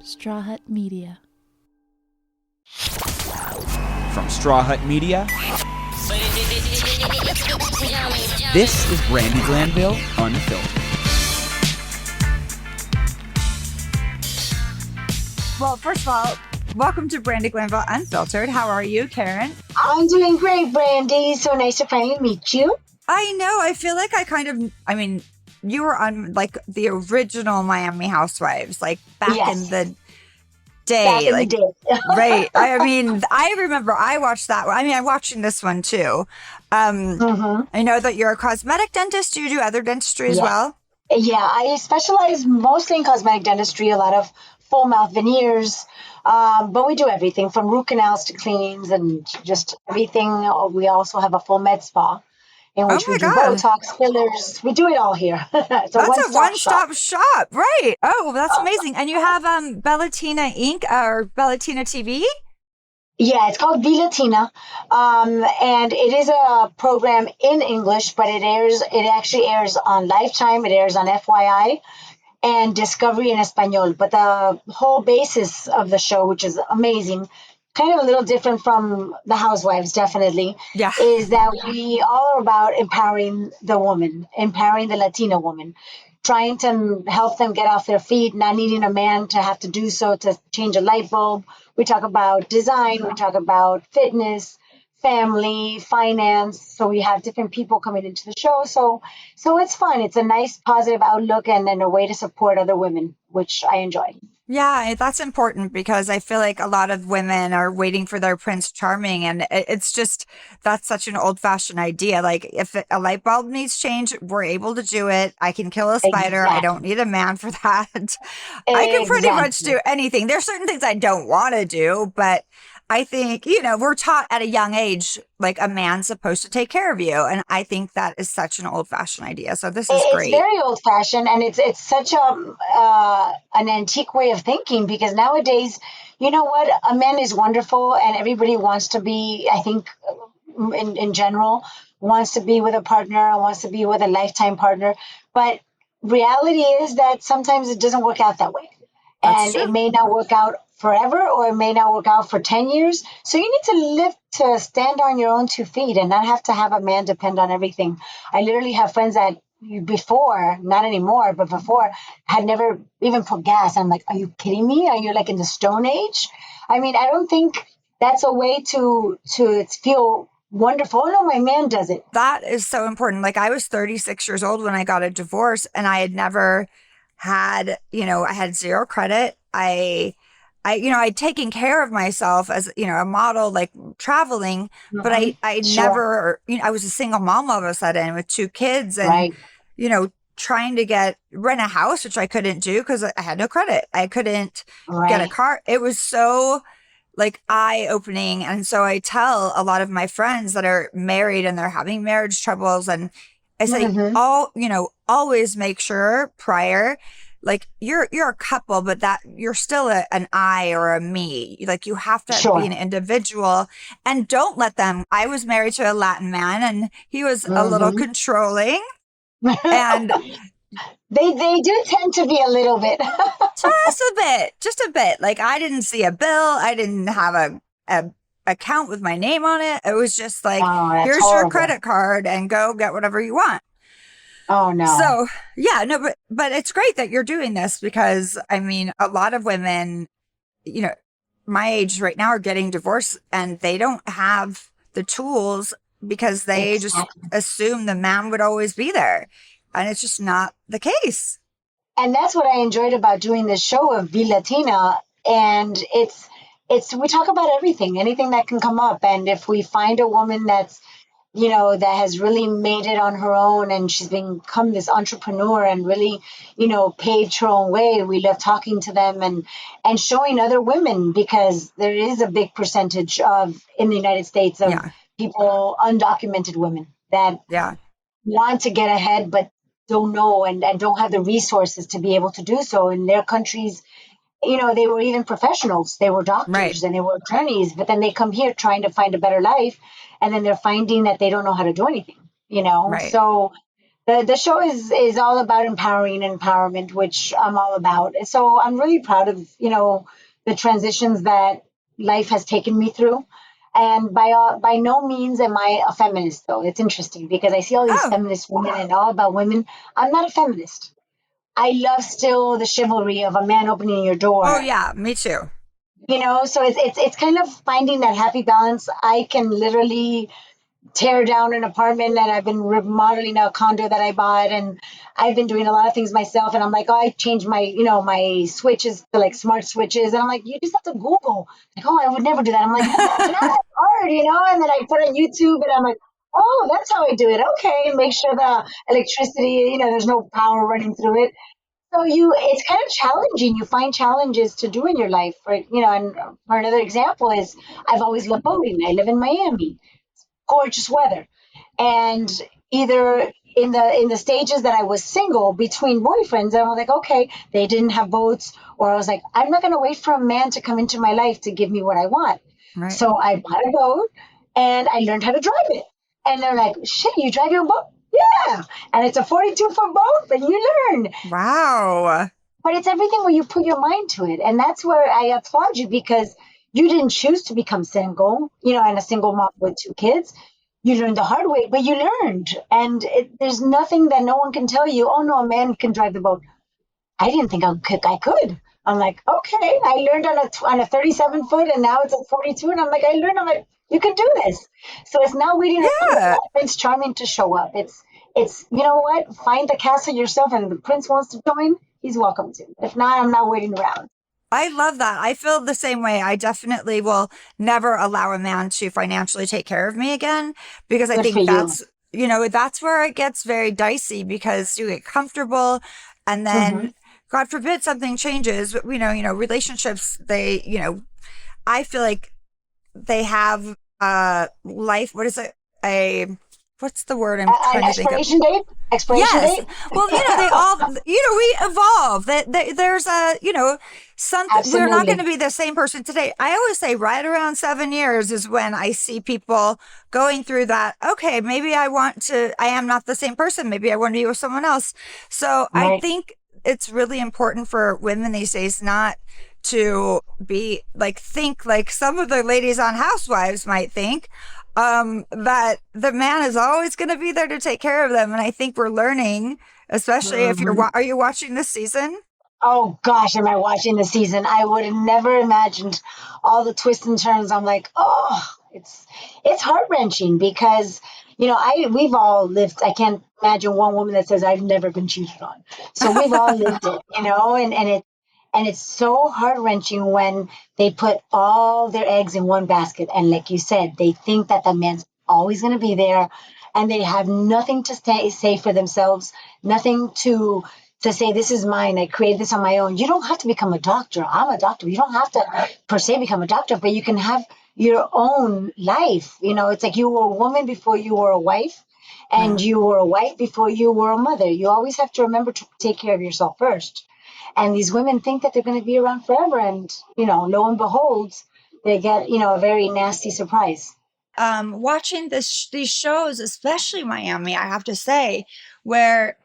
Straw Hut Media. From Straw Hut Media, this is Brandi Glanville Unfiltered. Well, first of all, welcome to Brandi Glanville Unfiltered. How are you, Karent? I'm doing great, Brandi. So nice to finally meet you. I know. I feel like you were on like the original Miami Housewives, like back in the day. Right. I remember I watched that one. I'm watching this one too. I know that you're a cosmetic dentist. Do you do other dentistry as well? Yeah, I specialize mostly in cosmetic dentistry, a lot of full mouth veneers, but we do everything from root canals to cleanings and just everything. We also have a full med spa in which we do Botox, fillers. We do it all here. That's a one-stop shop. Right. Oh, that's amazing. And you have BELatina Inc. or BELatina TV? Yeah, it's called BELatina, and it is a program in English, but it actually airs on Lifetime, it airs on FYI, and Discovery in Espanol. But the whole basis of the show, which is amazing, kind of a little different from the Housewives, definitely, is that we all are about empowering the woman, empowering the Latina woman, trying to help them get off their feet, not needing a man to have to do so to change a light bulb. We talk about design, we talk about fitness, family, finance. So we have different people coming into the show. So it's fun. It's a nice positive outlook and a way to support other women, which I enjoy. Yeah, that's important because I feel like a lot of women are waiting for their Prince Charming. And it's just, that's such an old fashioned idea. Like if a light bulb needs change, we're able to do it. I can kill a spider. I don't need a man for that. I can pretty much do anything. There's certain things I don't want to do, but I think, we're taught at a young age, like a man's supposed to take care of you. And I think that is such an old fashioned idea. So this is great. It's very old fashioned and it's such an antique way of thinking because nowadays, you know what? A man is wonderful and everybody wants to be, I think in general, wants to be with a partner, wants to be with a lifetime partner. But reality is that sometimes it doesn't work out that way. And it may not work out forever, or it may not work out for 10 years. So you need to stand on your own 2 feet and not have to have a man depend on everything. I literally have friends that before, not anymore, but before had never even put gas. I'm like, are you kidding me? Are you like in the Stone Age? I don't think that's a way to feel wonderful. Oh, no, my man does it. That is so important. Like I was 36 years old when I got a divorce and I had never had, I had zero credit. I'd taken care of myself as, a model, like traveling, but I never, I was a single mom all of a sudden with 2 kids and, trying to rent a house, which I couldn't do because I had no credit. I couldn't get a car. It was so like eye-opening. And so I tell a lot of my friends that are married and they're having marriage troubles and I say, always make sure prior, like you're a couple, but that you're still an I or a me. Like you have to be an individual and don't let them. I was married to a Latin man and he was a little controlling and they do tend to be a little bit. just a bit. Like I didn't see a bill. I didn't have a account with my name on it. It was just like, here's your credit card and go get whatever you want. Oh no. So but it's great that you're doing this because a lot of women, my age right now are getting divorced and they don't have the tools because they just assume the man would always be there. And it's just not the case. And that's what I enjoyed about doing this show of BELatina. And it's we talk about anything that can come up. And if we find a woman that's, that has really made it on her own and she's become this entrepreneur and really, paved her own way, we love talking to them and showing other women because there is a big percentage in the United States of people, undocumented women that want to get ahead but don't know and don't have the resources to be able to do so in their countries. They were even professionals. They were doctors and they were attorneys, but then they come here trying to find a better life. And then they're finding that they don't know how to do anything, So The show is all about empowering and empowerment, which I'm all about. So I'm really proud of, the transitions that life has taken me through. And by no means am I a feminist, though. It's interesting because I see all these Oh, feminist women and all about women. I'm not a feminist. I love still the chivalry of a man opening your oh door. yeah, me too. So it's kind of finding that happy balance. I can literally tear down an apartment, and I've been remodeling a condo that I bought, and I've been doing a lot of things myself. And I'm like, oh, I changed my switches to like smart switches, and I'm like, you just have to Google. Like, oh, I would never do that. I'm like, it's not that hard. And then I put on YouTube, and I'm like, oh, that's how I do it. Okay, make sure the electricity, there's no power running through it. So it's kind of challenging. You find challenges to do in your life. And for another example is I've always loved boating. I live in Miami, gorgeous weather, and either in the stages that I was single between boyfriends, I was like, okay, they didn't have boats, or I was like, I'm not going to wait for a man to come into my life to give me what I want. Right. So I bought a boat and I learned how to drive it. And they're like, shit, you drive your boat? Yeah. And it's a 42-foot boat, but you learn. Wow. But it's everything where you put your mind to it. And that's where I applaud you, because you didn't choose to become single, and a single mom with 2 kids. You learned the hard way, but you learned. And there's nothing that no one can tell you, oh, no, a man can drive the boat. I didn't think I could. I'm like, okay, I learned on a 37 foot, and now it's a 42. And I'm like, I'm like, you can do this. So it's now waiting Yeah. for Prince Charming to show up. It's you know what? Find the castle yourself, and if the prince wants to join, he's welcome to. If not, I'm not waiting around. I love that. I feel the same way. I definitely will never allow a man to financially take care of me again, because I Good for think you. that's where it gets very dicey, because you get comfortable and Hmm. then God forbid something changes. But relationships, I feel like they have life. What is it? What's the word I'm An trying to think of? expiration date? Expiration Yes. date? Well, they all, we evolve. There's something, we're not going Absolutely. to be the same person today. I always say right around 7 years is when I see people going through that. Okay, maybe I am not the same person. Maybe I want to be with someone else. So I Right. think it's really important for women these days not to think like some of the ladies on Housewives might think, that the man is always going to be there to take care of them. And I think we're learning, especially if Mhm. are you watching this season? Oh gosh, am I watching the season? I would have never imagined all the twists and turns. I'm like, oh, it's heart wrenching because we've all lived. I can't imagine one woman that says I've never been cheated on. So we've all lived it, and it's so heart wrenching when they put all their eggs in one basket, and like you said, they think that the man's always going to be there, and they have nothing to say for themselves, nothing to say, this is mine. I created this on my own. You don't have to become a doctor. I'm a doctor. You don't have to per se become a doctor, but you can have your own life. It's like you were a woman before you were a wife, and Yeah. you were a wife before you were a mother. You always have to remember to take care of yourself first. And these women think that they're going to be around forever. And, lo and behold, they get, a very nasty surprise. Watching these shows, especially Miami, I have to say, where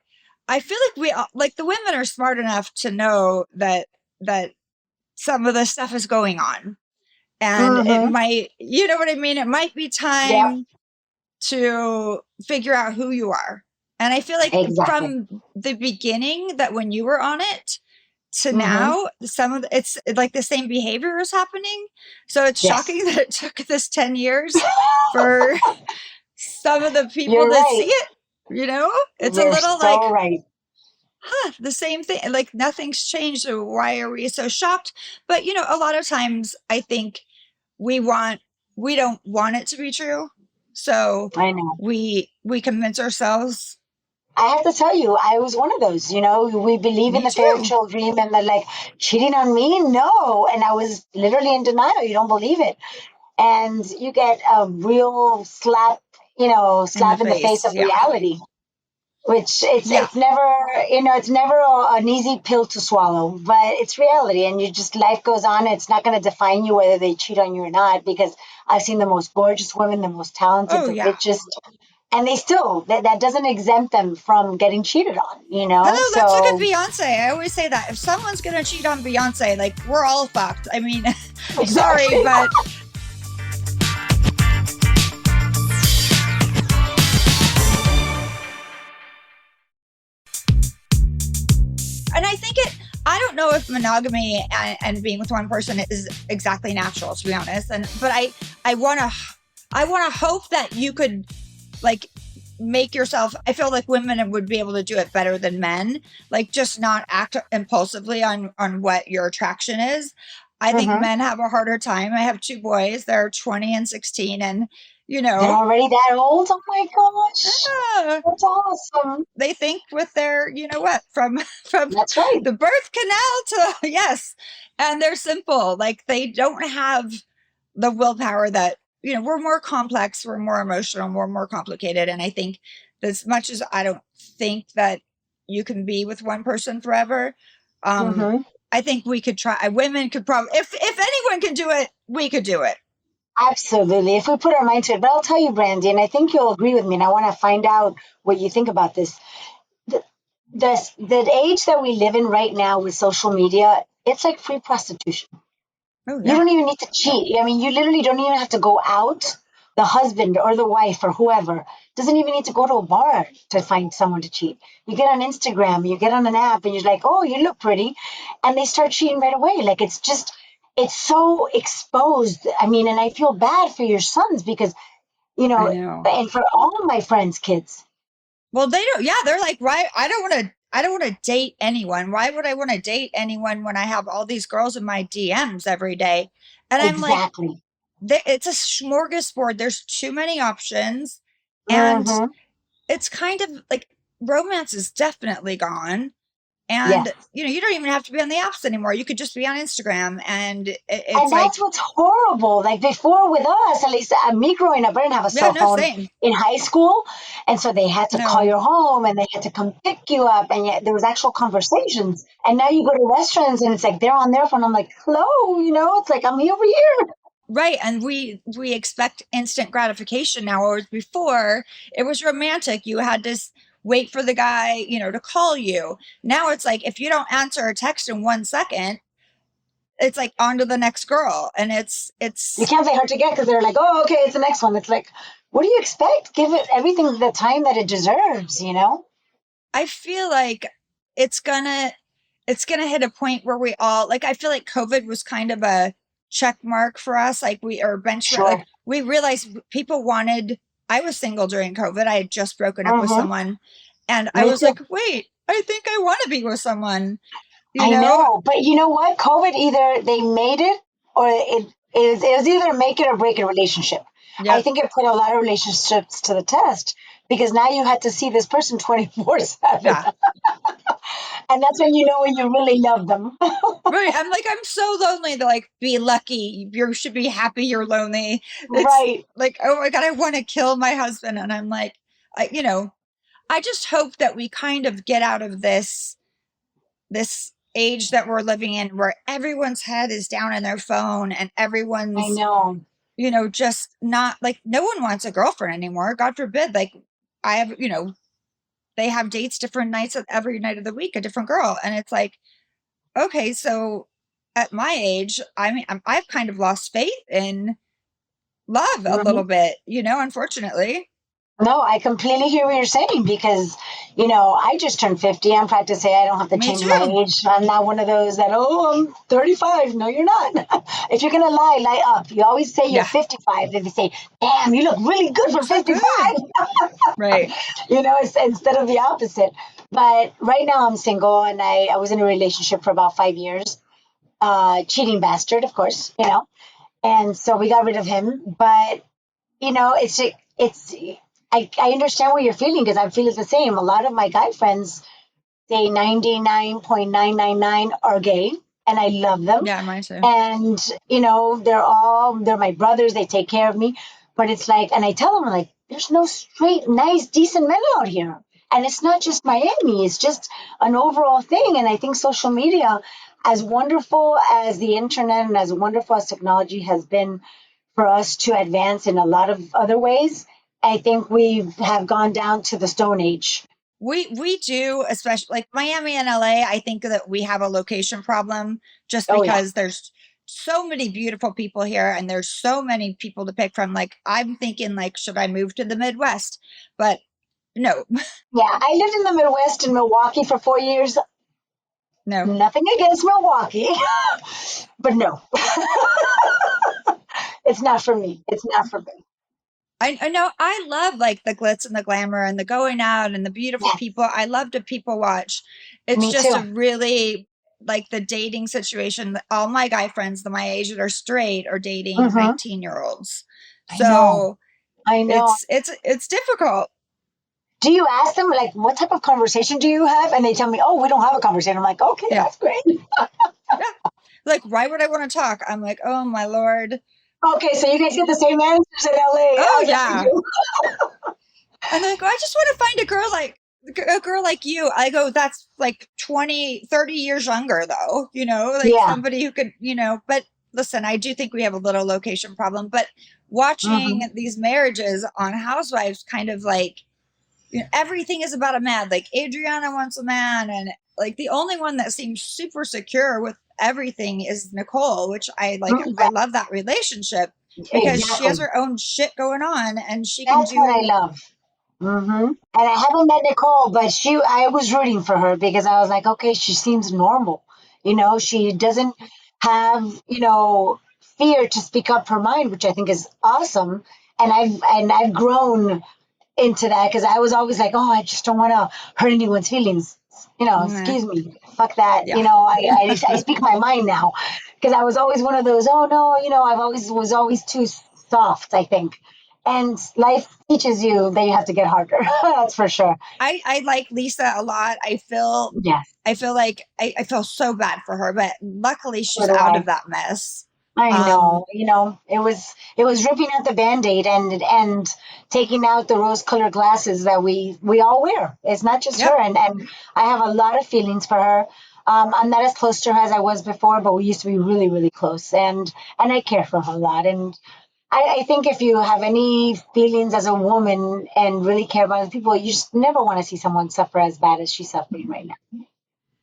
I feel like like the women are smart enough to know that some of this stuff is going on, and it Mm-hmm. might, you know what I mean? It might be Yeah, time to figure out who you are. And I feel like exactly. from the beginning, that when you were on it to Mm-hmm. now, it's like the same behavior is happening. So it's Yes. shocking that it took this 10 years for some of the people You're to see right. it. It's a You're little so like, right. the same thing. Like nothing's changed. So why are we so shocked? But a lot of times I think we want we don't want it to be true. So I know. we convince ourselves. I have to tell you, I was one of those. We believe in Me the fairy too. tale dream, and they're like, cheating on me? No. And I was literally in denial. You don't believe it. And you get a real slap, In the slap in the face face. of Yeah. reality, which it's Yeah. it's never, it's never an easy pill to swallow, but it's reality. And life goes on. It's not going to define you whether they cheat on you or not, because I've seen the most gorgeous women, the most talented, Oh the yeah. richest. and they still, that doesn't exempt them from getting cheated on, you know? Hello, let's look at So, Beyonce. I always say that if someone's gonna cheat on Beyonce, like we're all fucked. I mean, sorry, exactly. but and I think I don't know if monogamy and being with one person is exactly natural, to be honest. But I want to hope that you could like make yourself. I feel like women would be able to do it better than men, like just not act impulsively on what your attraction is. I think Mhm. men have a harder time. I have two boys. They're 20 and 16, and you They're know, already that old? Oh my gosh. ah, That's awesome. they think with their, you know what, from from That's right. the birth canal to yes, and they're simple. Like they don't have the willpower that, you know, we're more complex, we're more emotional, we're more complicated. And I think that as much as I don't think that you can be with one person forever, um, Hmm. I think we could try. Women could probably, if anyone can do it, we could do it. Absolutely. If we put our mind to it. But I'll tell you, Brandy, and I think you'll agree with me, and I want to find out what you think about this. The, the age that we live in right now with social media, it's like free prostitution. Oh You yeah, don't even need to cheat. I mean, you literally don't even have to go out. The husband or the wife or whoever doesn't even need to go to a bar to find someone to cheat. You get on Instagram, you get on an app, and you're like, oh, you look pretty. And they start cheating right away. Like, it's just, it's so exposed. I mean, and I feel bad for your sons because, you I know, know. and for all of my friends' kids. Well, they don't. Yeah, they're like, why? I don't want to. I don't want to date anyone. Why would I want to date anyone when I have all these girls in my DMs every day? And I'm like, Exactly. it's a smorgasbord. There's too many options, and Mm-hmm. it's kind of like romance is definitely gone. And Yes. you know, you don't even have to be on the apps anymore. You could just be on Instagram, and And it's like, that's what's horrible. Like before with us, at least me growing up, I didn't have a yeah, cell no, phone same. in high school. And so they had to call No, your home and they had to come pick you up. And yet there was actual conversations. And now you go to restaurants and it's like they're on their phone. I'm like, hello, you know, it's like I'm over here. right. And we expect instant gratification now, whereas before it was romantic. You had to wait for the guy, you know, to call you. Now it's like if you don't answer a text in 1 second, it's like on to the next girl. And You it's can't say hard to get because they're like, oh, okay, it's the next one. It's like, what do you expect? Give it everything the time that it deserves, you know? I feel like it's gonna it's gonna hit a point where we all like I feel like COVID was kind of a check mark for us. Like we or benchmark Sure. like we realized people wanted I was single during COVID. I had just broken up with Mm-hmm. someone and I Me was too. like, wait, I think I want to be with someone, you I know? know, but you know what? COVID either they made it or it was either make it or break a relationship. I Yep. think it put a lot of relationships to the test because now you had to see this person 24/7. Yeah. And that's when you know when you really love them. Right. I'm like, I'm so lonely to like be lucky. You should be happy you're lonely. It's Right. like, oh my God, I want to kill my husband. And I'm like, you know, I just hope that we kind of get out of this age that we're living in where everyone's head is down in their phone and I everyone's, know. you know, just not like no one wants a girlfriend anymore. God forbid. Like I have, you know, they have dates different nights of every night of the week, a different girl. And it's like, okay, so at my age, I mean, I've kind of lost faith in love a little Mhm. bit, you know, unfortunately. No, I completely hear what you're saying because, I just turned 50. I'm proud to say I don't have to Me change my too. age. I'm not one of those that, oh, I'm 35. No, you're not. If you're going to lie, lie up. You always say you're Yeah. 55. If you say, damn, you look really good for So good. 55, Right. instead of the opposite. But right now I'm single and I was in a relationship for about 5 years. Cheating bastard, of course, And so we got rid of him. But it's I understand what you're feeling because I feel it's the same. A lot of my guy friends say 99.999 are gay, and I love them. Yeah, mine too. And they're my brothers. They take care of me. But it's like, and I tell them like, there's no straight, nice, decent men out here. And it's not just Miami. It's just an overall thing. And I think social media, as wonderful as the internet and as wonderful as technology has been for us to advance in a lot of other ways, I think we have gone down to the Stone Age. We do, especially like Miami and LA. I think that we have a location problem just Oh yeah. because there's so many beautiful people here and there's so many people to pick from. Like I'm thinking like, should I move to the Midwest? But no, Yeah, I lived in the Midwest in Milwaukee for 4 years. no. Nothing against Milwaukee, but no, it's not for me. It's not for me. I know I love like the glitz and the glamour and the going out and the beautiful Yes, people. I love to people watch. It's me just a too. really like the dating situation. All my guy friends that my age that are straight are dating Hmm. 19-year-olds. I know. So I know. it's difficult. Do you ask them like what type of conversation do you have? And they tell me, "Oh, we don't have a conversation." I'm like, "Okay, Yeah. that's great." Yeah. Like why would I want to talk? I'm like, oh my Lord. Okay, so you guys get the same answers in LA. Oh I guess we yeah. do. And they're like, oh, I just want to find a girl like you. I go, that's like 20, 30 years younger though, like Yeah. somebody who could, but listen, I do think we have a little location problem, but watching Hmm. these marriages on Housewives kind of like, everything is about a man. Like Adriana wants a man, and like the only one that seems super secure with everything is Nicole, which I like. I Yeah, love that relationship because she has exactly. her own shit going on and she can That's what I do. love. Hmm. And I haven't met Nicole, but I was rooting for her because I was like, okay, she seems normal. She doesn't have, fear to speak up her mind, which I think is awesome. And I've grown into that because I was always like, oh, I just don't want to hurt anyone's feelings. Nah, Excuse me, fuck that. yeah. I speak my mind now because I was always one of those. Oh no, I've always was always too soft. I think, and life teaches you that you have to get harder. That's for sure. I like Lisa a lot. Yes, I feel like I feel so bad for her, but luckily so she's do out I. of that mess. I Um, know, it was ripping out the band-aid and taking out the rose-colored glasses that we all wear. It's not just yep. her, and I have a lot of feelings for her. I'm not as close to her as I was before, but we used to be really, really close, and I care for her a lot. And I think if you have any feelings as a woman and really care about other people, you just never want to see someone suffer as bad as she's suffering right now.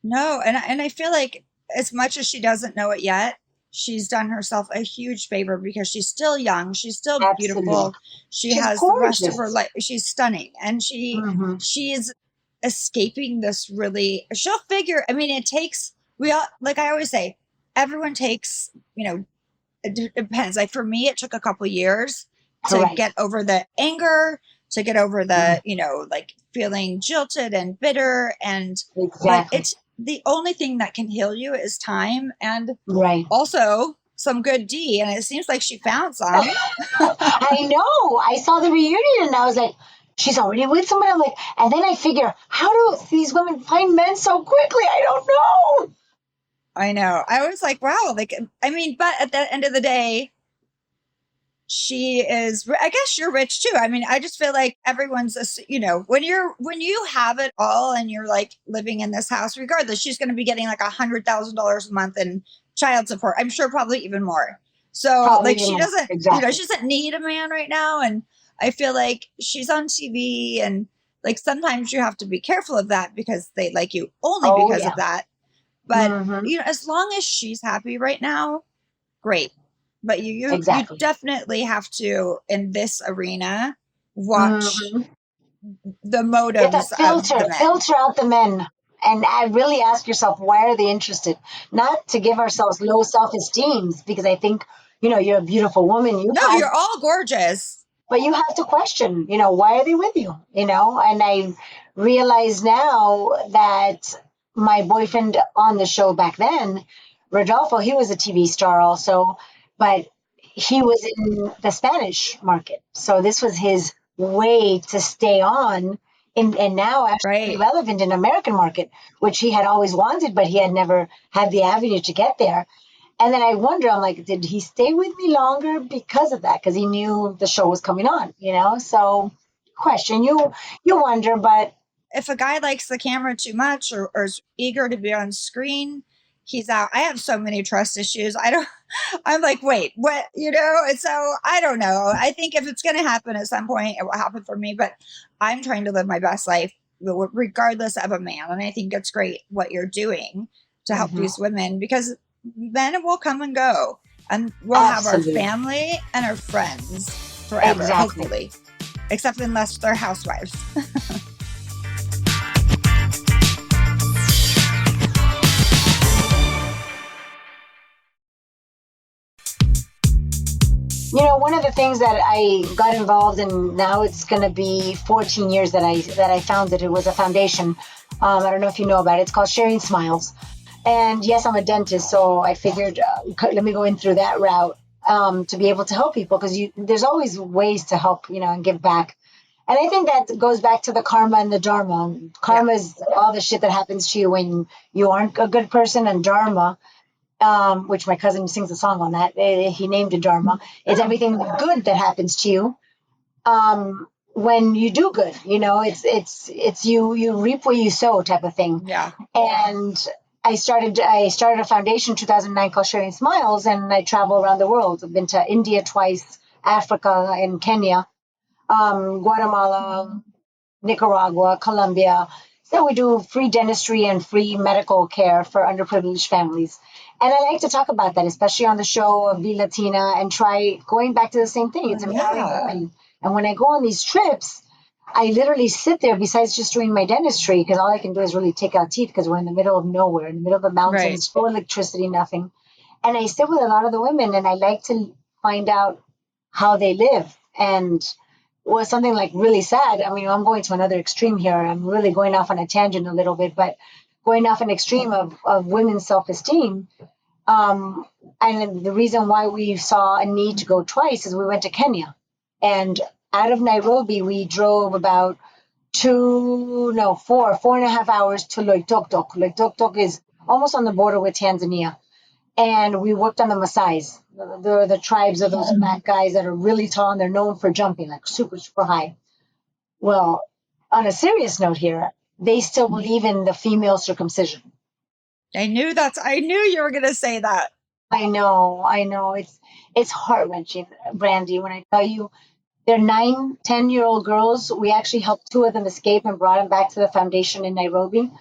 No, and I feel like as much as she doesn't know it yet, she's done herself a huge favor because she's still young, she's still Absolutely, beautiful, she she's has the rest of her gorgeous. life. She's stunning, and Hmm. she's escaping this really. She'll figure. I mean, it takes we all like I always say, everyone takes it depends. Like for me, it took a couple years to Correct. get over the anger, to get over Mm, the, like feeling jilted and bitter. But exactly. it's the only thing that can heal you is time and Right. also some good D. And it seems like she found some. I know. I saw the reunion and I was like, she's already with somebody. I'm like, and then I figure, how do these women find men so quickly? I don't know. I know. I was like, wow. Like, I mean, but at the end of the day, she is I guess you're rich too. I mean, I just feel like everyone's when you have it all and you're like living in this house, regardless, she's going to be getting like $100,000 a month in child support, I'm sure, probably even more. So Probably like even she more. doesn't Exactly. she doesn't need a man right now. And I feel like she's on TV, and like sometimes you have to be careful of that because they like you only Oh, because of yeah. that. But Hmm. as long as she's happy right now, great. But you Exactly. definitely have to, in this arena, watch Hmm. the You have motives to of the men. filter out the men. And I really ask yourself, why are they interested? Not to give ourselves low self-esteem, because I think, you're a beautiful woman. No, you're all gorgeous. But you have to question, why are they with you? And I realize now that my boyfriend on the show back then, Rodolfo, he was a TV star also, but he was in the Spanish market. So this was his way to stay on and now actually be Right. relevant in the American market, which he had always wanted, but he had never had the avenue to get there. And then I wonder, I'm like, did he stay with me longer because of that? Because he knew the show was coming on. So question, you wonder, but If a guy likes the camera too much or is eager to be on screen, he's out. I have so many trust issues. I'm like, wait, what, And so I don't know. I think if it's going to happen at some point, it will happen for me, but I'm trying to live my best life regardless of a man. And I think it's great what you're doing to help these women, because men will come and go, and we'll have our Absolutely. family and our friends forever, Exactly. hopefully, except unless they're housewives. One of the things that I got involved in, now it's going to be 14 years that I founded. It was a foundation. I don't know if you know about it. It's called Sharing Smiles. And yes, I'm a dentist, so I figured let me go in through that route to be able to help people, because there's always ways to help, and give back. And I think that goes back to the karma and the dharma. Karma is all the shit that happens to you when you aren't a good person, and dharma, which my cousin sings a song on that. He named it Dharma. It's everything good that happens to you when you do good. It's you reap where you sow type of thing. Yeah. And I started a foundation in 2009 called Sharing Smiles, and I travel around the world. I've been to India twice, Africa and Kenya, Guatemala, Nicaragua, Colombia. So we do free dentistry and free medical care for underprivileged families. And I like to talk about that, especially on the show of BELatina, and try going back to the same thing. It's empowering women. And when I go on these trips, I literally sit there, besides just doing my dentistry, because all I can do is really take out teeth, because we're in the middle of nowhere, in the middle of the mountains, full electricity, nothing. And I sit with a lot of the women, and I like to find out how they live. And was something like really sad. I mean, I'm going to another extreme here. I'm really going off on a tangent a little bit, but going off an extreme of women's self-esteem. And the reason why we saw a need to go twice is we went to Kenya, and out of Nairobi, we drove about 4.5 hours to Loitoktok. Loitoktok is almost on the border with Tanzania. And we worked on the Maasais. They're the tribes of those black guys that are really tall, and they're known for jumping like super, super high. Well, on a serious note here, they still believe in the female circumcision. I knew you were going to say that. I know. It's heart-wrenching, Brandi, when I tell you they're 9, 10-year-old girls. We actually helped 2 of them escape and brought them back to the foundation in Nairobi.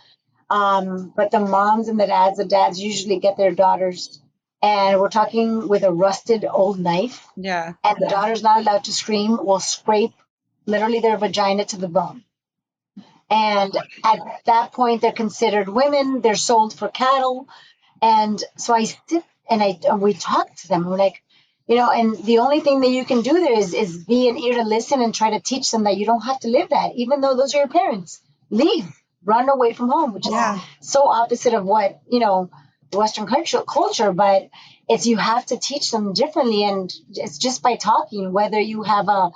But the moms and the dads usually get their daughters, and we're talking with a rusted old knife. Yeah. And the daughter's not allowed to scream, will scrape literally their vagina to the bone. And at that point, they're considered women. They're sold for cattle. And so I sit and we talk to them. We're like, and the only thing that you can do there is be an ear to listen and try to teach them that you don't have to live that, even though those are your parents. Leave. Run away from home, which is so opposite of what, the Western culture, but it's, you have to teach them differently. And it's just by talking, whether you have an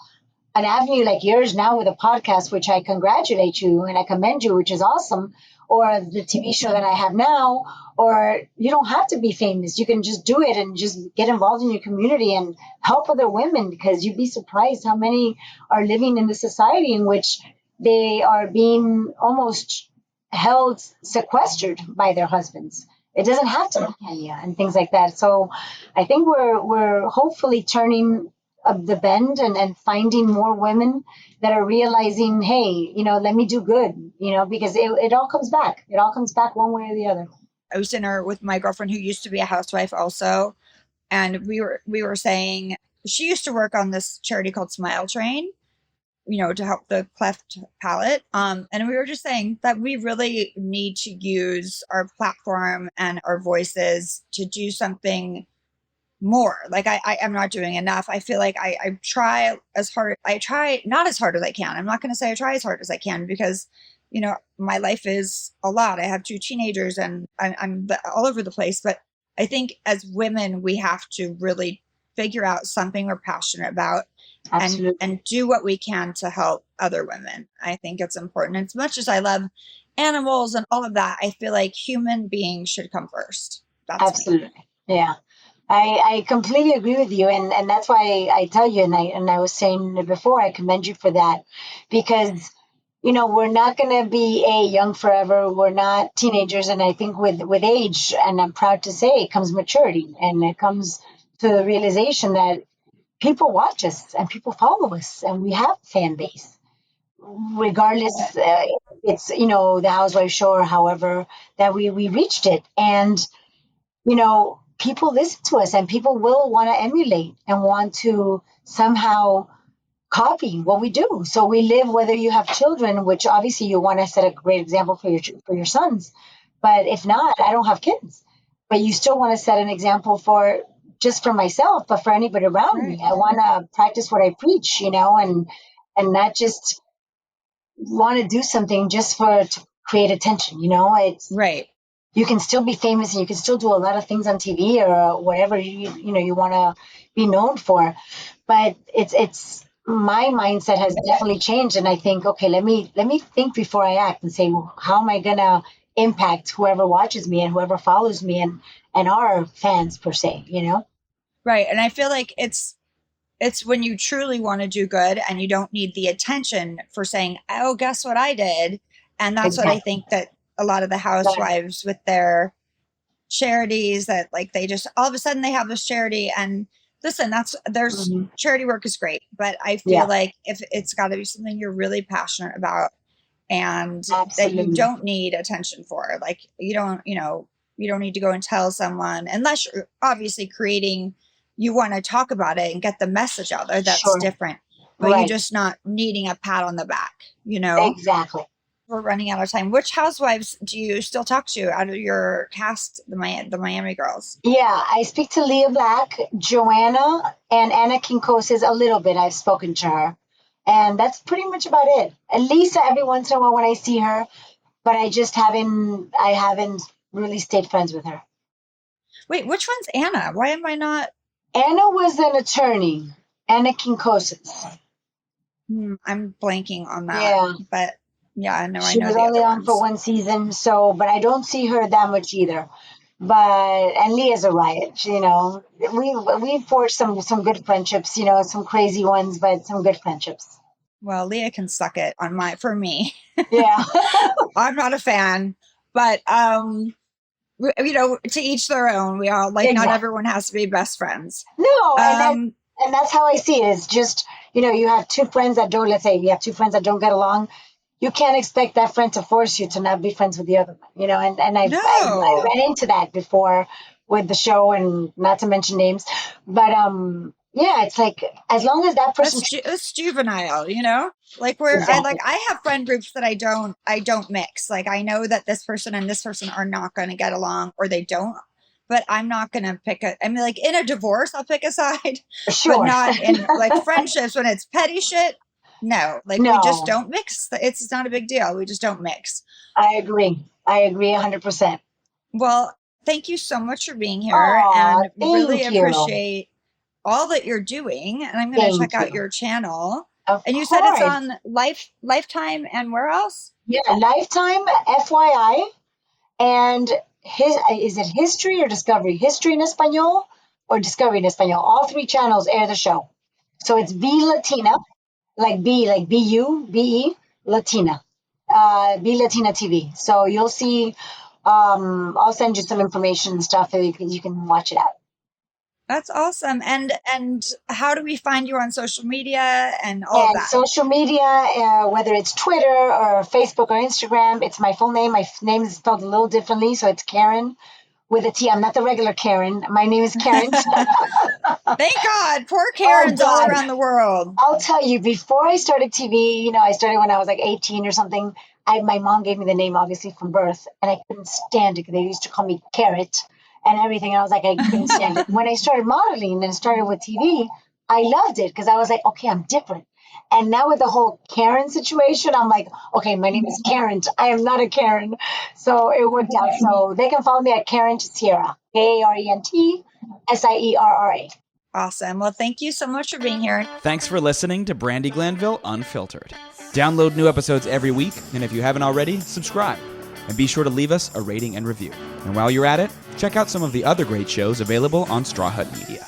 avenue like yours now with a podcast, which I congratulate you and I commend you, which is awesome, or the TV show that I have now, or you don't have to be famous. You can just do it and just get involved in your community and help other women, because you'd be surprised how many are living in the society in which they are being almost held sequestered by their husbands. It doesn't have to be Kenya and things like that. So I think we're hopefully turning the bend and finding more women that are realizing, hey, let me do good, because it all comes back. It all comes back one way or the other. I was dinner with my girlfriend who used to be a housewife also. And we were saying she used to work on this charity called Smile Train, to help the cleft palate. And we were just saying that we really need to use our platform and our voices to do something more. Like I am not doing enough. I feel like I try as hard. I try not as hard as I can. I'm not going to say I try as hard as I can, because, my life is a lot. I have 2 teenagers and I'm all over the place. But I think as women, we have to really figure out something we're passionate about. And do what we can to help other women. I think it's important. As much as I love animals and all of that, I feel like human beings should come first. That's absolutely me. Yeah. I completely agree with you, and that's why I tell you, and I was saying it before, I commend you for that, because we're not going to be young forever. We're not teenagers. And I think with age, and I'm proud to say, it comes maturity, and it comes to the realization that people watch us and people follow us, and we have a fan base, regardless it's, the Housewives show or however that we reached it. And, people listen to us, and people will want to emulate and want to somehow copy what we do. So we live, whether you have children, which obviously you want to set a great example for your sons. But if not, I don't have kids, but you still want to set an example just for myself, but for anybody around me. I want to practice what I preach, and not just want to do something just to create attention. It's Right. You can still be famous, and you can still do a lot of things on TV or whatever you want to be known for. But it's my mindset has definitely changed, and I think, okay, let me think before I act, and say, well, how am I gonna impact whoever watches me and whoever follows me and our fans per se, Right. And I feel like it's when you truly want to do good and you don't need the attention for saying, oh, guess what I did. And that's Exactly. what I think that a lot of the housewives with their charities, that like they just all of a sudden they have this charity. And listen, there's charity work is great, but I feel like if it's got to be something you're really passionate about, and that you don't need attention for, like you don't need to go and tell someone, unless you're obviously you want to talk about it and get the message out there. That's different. But you're just not needing a pat on the back, Exactly. We're running out of time. Which housewives do you still talk to out of your cast, the Miami girls? Yeah, I speak to Leah Black, Joanna, and Anna Kinkosis a little bit. I've spoken to her. And that's pretty much about it. And Lisa, every once in a while when I see her, but I haven't really stayed friends with her. Wait, which one's Anna? Why am I not? Anna was an attorney. Anna Kinkosis. I'm blanking on that. Yeah. But yeah, I know. She was only on for one season, but I don't see her that much either. And Leah's a riot. We forged some good friendships. Some crazy ones, but some good friendships. Well, Leah can suck it for me. Yeah. I'm not a fan, but to each their own. We all not everyone has to be best friends. No, and that's how I see it. It's just, you have two friends that don't, let's say you have two friends that don't get along. You can't expect that friend to force you to not be friends with the other one, and I ran into that before with the show, and not to mention names, but yeah, it's like, as long as that person, it's juvenile, like I have friend groups that I don't mix. Like I know that this person and this person are not going to get along, or they don't, but I'm not going to like in a divorce, I'll pick a side, but not in like friendships when it's petty shit. No, we just don't mix. It's not a big deal. We just don't mix. I agree 100%. Well, thank you so much for being here, and really appreciate all that you're doing. And I'm going to check out your channel. And you said it's on Lifetime, and where else? Yeah, Lifetime, FYI, and is it History or Discovery? History in Espanol or Discovery in Espanol? All three channels air the show. So it's BELatina. Like B-U-B-E, Latina, BELatina TV. So you'll see, I'll send you some information and stuff so you can watch it out. That's awesome. And how do we find you on social media and all that? Social media, whether it's Twitter or Facebook or Instagram, it's my full name. My name is spelled a little differently, so it's Karen with a T. I'm not the regular Karen. My name is Karent. Thank God. Poor Karens all around the world. I'll tell you, before I started TV, I started when I was like 18 or something. My mom gave me the name, obviously, from birth, and I couldn't stand it because they used to call me Carrot and everything. And I was like, I couldn't stand it. When I started modeling and started with TV, I loved it because I was like, okay, I'm different. And now with the whole Karen situation, I'm like, okay, my name is Karent. I am not a Karen. So it worked out. So they can follow me at Karent Sierra, Karent Sierra. Awesome. Well, thank you so much for being here. Thanks for listening to Brandi Glanville Unfiltered. Download new episodes every week, and if you haven't already, subscribe. And be sure to leave us a rating and review. And while you're at it, check out some of the other great shows available on Straw Hut Media.